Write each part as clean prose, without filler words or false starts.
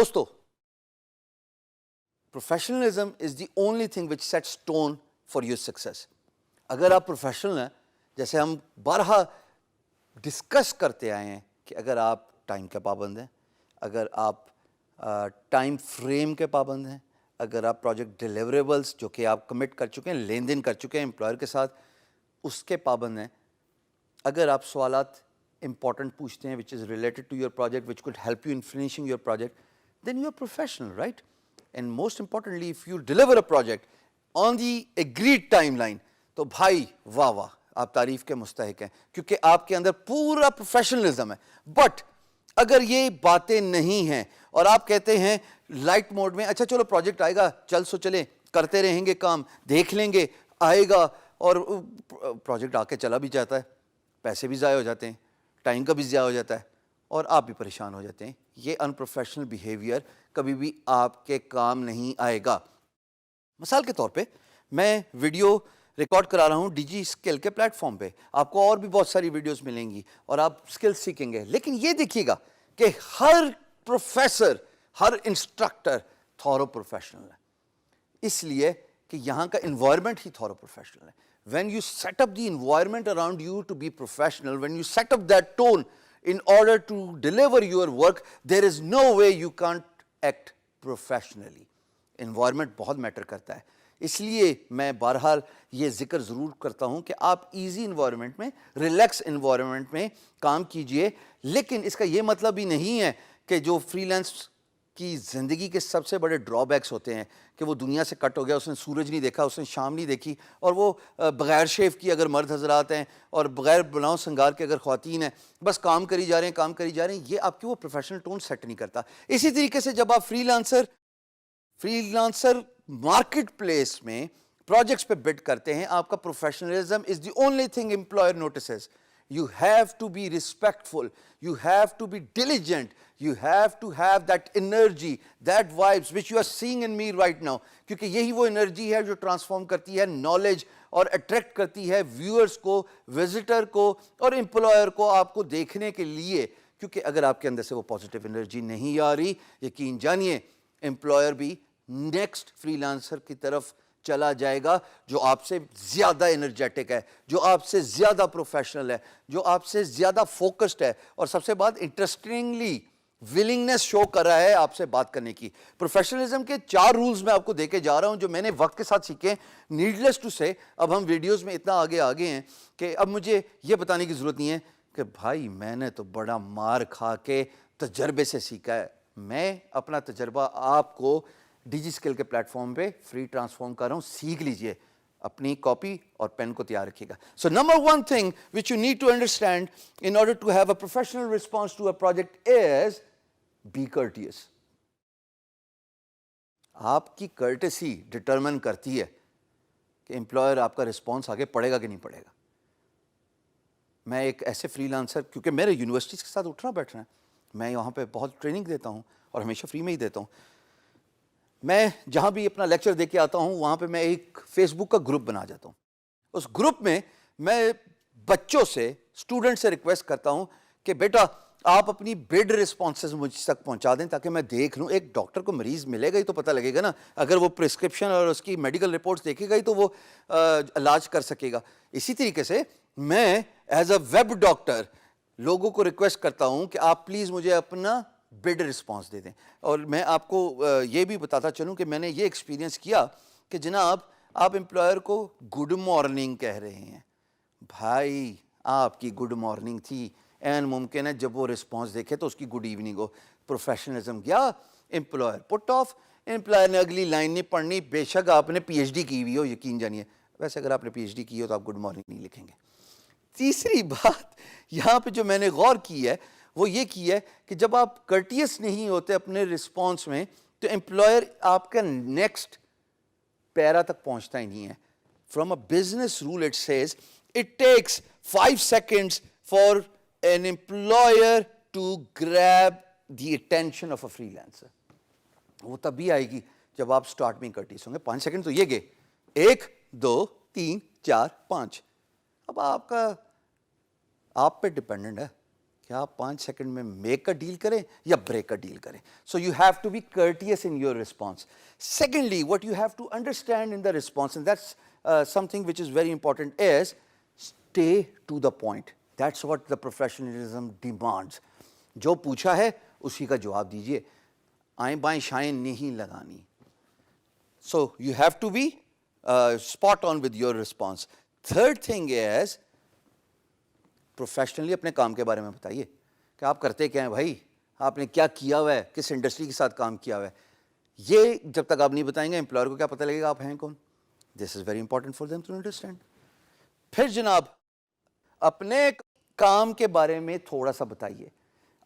دوستو professionalism is the only thing which sets tone for your success. اگر آپ professional ہیں, جیسے ہم بارہا ڈسکس کرتے آئے ہیں کہ اگر آپ ٹائم کے پابند ہیں, اگر آپ ٹائم فریم کے پابند ہیں, اگر آپ پروجیکٹ ڈیلیوریبلس جو کہ آپ کمٹ کر چکے ہیں, لین دین کر چکے ہیں امپلائر کے ساتھ, اس کے پابند ہیں, اگر آپ سوالات امپورٹنٹ پوچھتے ہیں which is related to your project which could help you in finishing your project, then you are professional, right? And most importantly, if you deliver a project on the agreed timeline, تو بھائی واہ واہ, آپ تعریف کے مستحق ہیں کیونکہ آپ کے اندر پورا پروفیشنلزم ہے. بٹ اگر یہ باتیں نہیں ہیں اور آپ کہتے ہیں لائٹ موڈ میں, اچھا چلو پروجیکٹ آئے گا, چل سو چلیں, کرتے رہیں گے کام, دیکھ لیں گے, آئے گا, اور پروجیکٹ آ کے چلا بھی جاتا ہے, پیسے بھی ضائع ہو جاتے ہیں, ٹائم کا بھی ضائع ہو جاتا ہے, اور آپ بھی پریشان ہو جاتے ہیں. یہ ان پروفیشنل بیہیویئر کبھی بھی آپ کے کام نہیں آئے گا. مثال کے طور پہ میں ویڈیو ریکارڈ کرا رہا ہوں ڈی جی اسکل کے پلیٹ فارم پہ, آپ کو اور بھی بہت ساری ویڈیوز ملیں گی اور آپ اسکل سیکھیں گے, لیکن یہ دیکھیے گا کہ ہر پروفیسر, ہر انسٹرکٹر تھورو پروفیشنل ہے, اس لیے کہ یہاں کا انوائرمنٹ ہی تھورو پروفیشنل ہے. When you set up the environment around you to be professional, when you set up that tone in order to deliver your work, there is no way you can't act professionally. Environment بہت metre کرتا ہے, اس لیے میں بہرحال یہ ذکر ضرور کرتا ہوں کہ آپ ایزی انوائرمنٹ میں, ریلیکس انوائرمنٹ میں کام کیجئے. لیکن اس کا یہ مطلب ہی نہیں ہے کہ جو فری لانس کی زندگی کے سب سے بڑے ڈرا بیکس ہوتے ہیں کہ وہ دنیا سے کٹ ہو گیا, اس نے سورج نہیں دیکھا, اس نے شام نہیں دیکھی, اور وہ بغیر شیف کی اگر مرد حضرات ہیں اور بغیر بناؤ سنگار کے اگر خواتین ہیں, بس کام کری جا رہے ہیں, کام کری جا رہے ہیں, یہ آپ کی وہ پروفیشنل ٹون سیٹ نہیں کرتا. اسی طریقے سے جب آپ فری لانسر مارکیٹ پلیس میں پروجیکٹس پہ بڈ کرتے ہیں, آپ کا professionalism is the only thing employer notices. You have to be respectful, you have to be diligent, you have to have that energy, that vibes which you are seeing in me right now, کیونکہ یہی وہ energy ہے جو transform کرتی ہے knowledge اور attract کرتی ہے ویورز کو, وزٹر کو اور امپلائر کو آپ کو دیکھنے کے لیے. کیونکہ اگر آپ کے اندر سے وہ پازیٹیو انرجی نہیں آ رہی, یقین جانیے امپلائر بھی نیکسٹ فری لانسر کی طرف چلا جائے گا جو آپ سے زیادہ انرجیٹک ہے, جو آپ سے زیادہ پروفیشنل ہے, جو آپ سے زیادہ فوکسڈ ہے, اور سب سے بات انٹرسٹنگلی ولنگنس شو کر رہا ہے آپ سے بات کرنے کی. پروفیشنلزم کے 4 رولز میں آپ کو دے کے جا رہا ہوں جو میں نے وقت کے ساتھ سیکھے. نیڈلیس ٹو سے اب ہم ویڈیوز میں اتنا آگے ہیں کہ اب مجھے یہ بتانے کی ضرورت نہیں ہے کہ بھائی میں نے تو بڑا مار کھا کے تجربے سے سیکھا ہے. میں اپنا تجربہ آپ کو ڈی جی اسکل کے پلیٹ فارم پہ فری ٹرانسفارم کر رہا ہوں, سیکھ لیجئے. اپنی کاپی اور پین کو تیار رکھیے گا. So number 1 thing which you need to understand in order to have a professional response to a project is be courteous. آپ کی کرٹسی ڈٹرمن کرتی ہے کہ امپلائر آپ کا رسپانس آگے پڑے گا کہ نہیں پڑے گا. میں ایک ایسے فری لانسر, کیونکہ میرے یونیورسٹیز کے ساتھ اٹھنا بیٹھنا ہے, میں یہاں پہ بہت ٹریننگ دیتا ہوں اور ہمیشہ فری میں ہی دیتا ہوں. میں جہاں بھی اپنا لیکچر دے کے آتا ہوں وہاں پہ میں ایک فیس بک کا گروپ بنا جاتا ہوں. اس گروپ میں میں بچوں سے, اسٹوڈنٹ سے ریکویسٹ کرتا ہوں کہ بیٹا آپ اپنی بڈ رسپانسز مجھ تک پہنچا دیں تاکہ میں دیکھ لوں. ایک ڈاکٹر کو مریض ملے گا ہی تو پتہ لگے گا نا, اگر وہ پرسکرپشن اور اس کی میڈیکل رپورٹس دیکھے گا ہی تو وہ علاج کر سکے گا. اسی طریقے سے میں ایز اے ویب ڈاکٹر لوگوں کو ریکویسٹ کرتا ہوں کہ آپ پلیز مجھے اپنا بڈ رسپانس دے دیں. اور میں آپ کو یہ بھی بتاتا چلوں کہ میں نے یہ ایکسپیرینس کیا کہ جناب آپ امپلائر کو گڈ مارننگ کہہ رہے ہیں, بھائی آپ کی گڈ مارننگ تھی, این ممکن ہے جب وہ رسپانس دیکھے تو اس کی گڈ ایوننگ ہو. پروفیشنلزم گیا, امپلائر پٹ آف. امپلائر نے اگلی لائن نہیں پڑھنی, بے شک آپ نے پی ایچ ڈی کی ہوئی ہو, یقین جانیے. ویسے اگر آپ نے پی ایچ ڈی کی ہو تو آپ گڈ مارننگ نہیں لکھیں گے. تیسری بات یہاں پہ جو میں نے غور کی ہے وہ یہ کی ہے کہ جب آپ کرٹیس نہیں ہوتے اپنے رسپانس میں تو امپلائر آپ کا نیکسٹ پیرا تک پہنچتا ہی نہیں ہے. From a business rule it says it takes 5 seconds for an employer to grab the attention of a فری لانسر. وہ تب بھی آئے گی جب آپ اسٹارٹ میں کرٹیس ہوں گے. 5 سیکنڈ تو یہ گئے, 1 2 3 4 5. اب آپ پہ ڈپینڈنٹ ہے کہ آپ 5 سیکنڈ میں میک کا ڈیل کریں یا بریک کا ڈیل کریں. So you have to be courteous in your response. Secondly what you have to understand in the response, and that's something which is very important, is stay to the point. That's what the professionalism demands. جو پوچھا ہے اسی کا جواب دیجیے, آئیں بائیں شائیں نہیں لگانی. So you have to be spot on with your response. Third thing is professionally اپنے کام کے بارے میں بتائیے کہ آپ کرتے کیا ہیں بھائی, آپ نے کیا کیا ہوا ہے, کس انڈسٹری کے ساتھ کام کیا ہوا ہے. یہ جب تک آپ نہیں بتائیں گے امپلائر کو کیا پتہ لگے گا آپ ہیں کون. This is very important for them to understand. پھر جناب اپنے کام کے بارے میں تھوڑا سا بتائیے.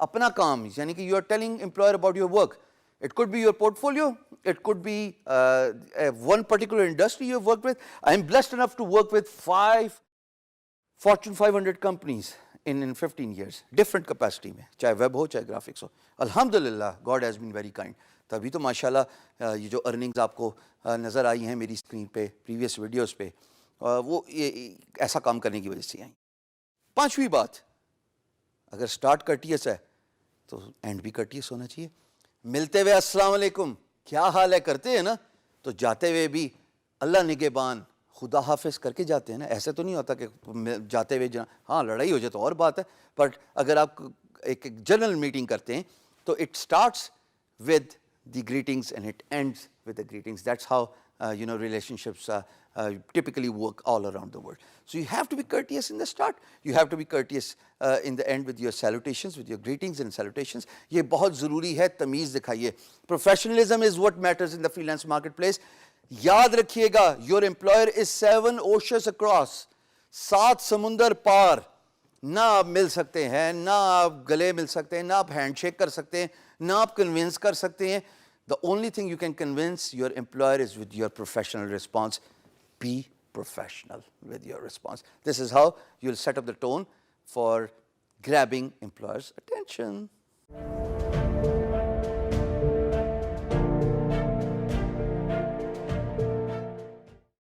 اپنا کام یعنی کہ you are telling employer about your work. It could be your portfolio. It could be one particular industry you have worked with. I am blessed enough to work with 5 Fortune 500 companies in 15 years. Different capacity میں, چاہے web ہو چاہے graphics ہو. الحمدللہ God has been very kind. تبھی تو ماشاءاللہ یہ جو earnings آپ کو نظر آئی ہیں میری اسکرین پہ پریویس ویڈیوز پہ, وہ ایسا کام کرنے کی وجہ سے آئیں. پانچویں بات, اگر اسٹارٹ کرٹیس ہے تو اینڈ بھی کرٹیس ہونا چاہیے. ملتے ہوئے السلام علیکم, کیا حال ہے کرتے ہیں نا, تو جاتے ہوئے بھی اللہ نگہبان خدا حافظ کر کے جاتے ہیں نا. ایسے تو نہیں ہوتا کہ جاتے ہوئے ہاں لڑائی ہو جائے تو اور بات ہے, بٹ اگر آپ ایک جنرل میٹنگ کرتے ہیں تو it starts with the greetings and it ends with the greetings. That's how relationships typically work all around the world. So you have to be courteous in the start. You have to be courteous in the end with your salutations, with your greetings and salutations. یہ بہت ضروری ہے, تمیز دکھائیے. Professionalism is what matters in the freelance marketplace. یاد رکھیے گا, your employer is 7 oceans across. 7 سمندر پار. نہ آپ مل سکتے ہیں, نہ آپ گلے مل سکتے ہیں, نہ آپ ہینڈ شیک کر سکتے ہیں, نہ آپ کنونس کر سکتے ہیں. The only thing you can convince your employer is with your professional response. Be professional with your response. This is how you'll set up the tone for grabbing employers' attention.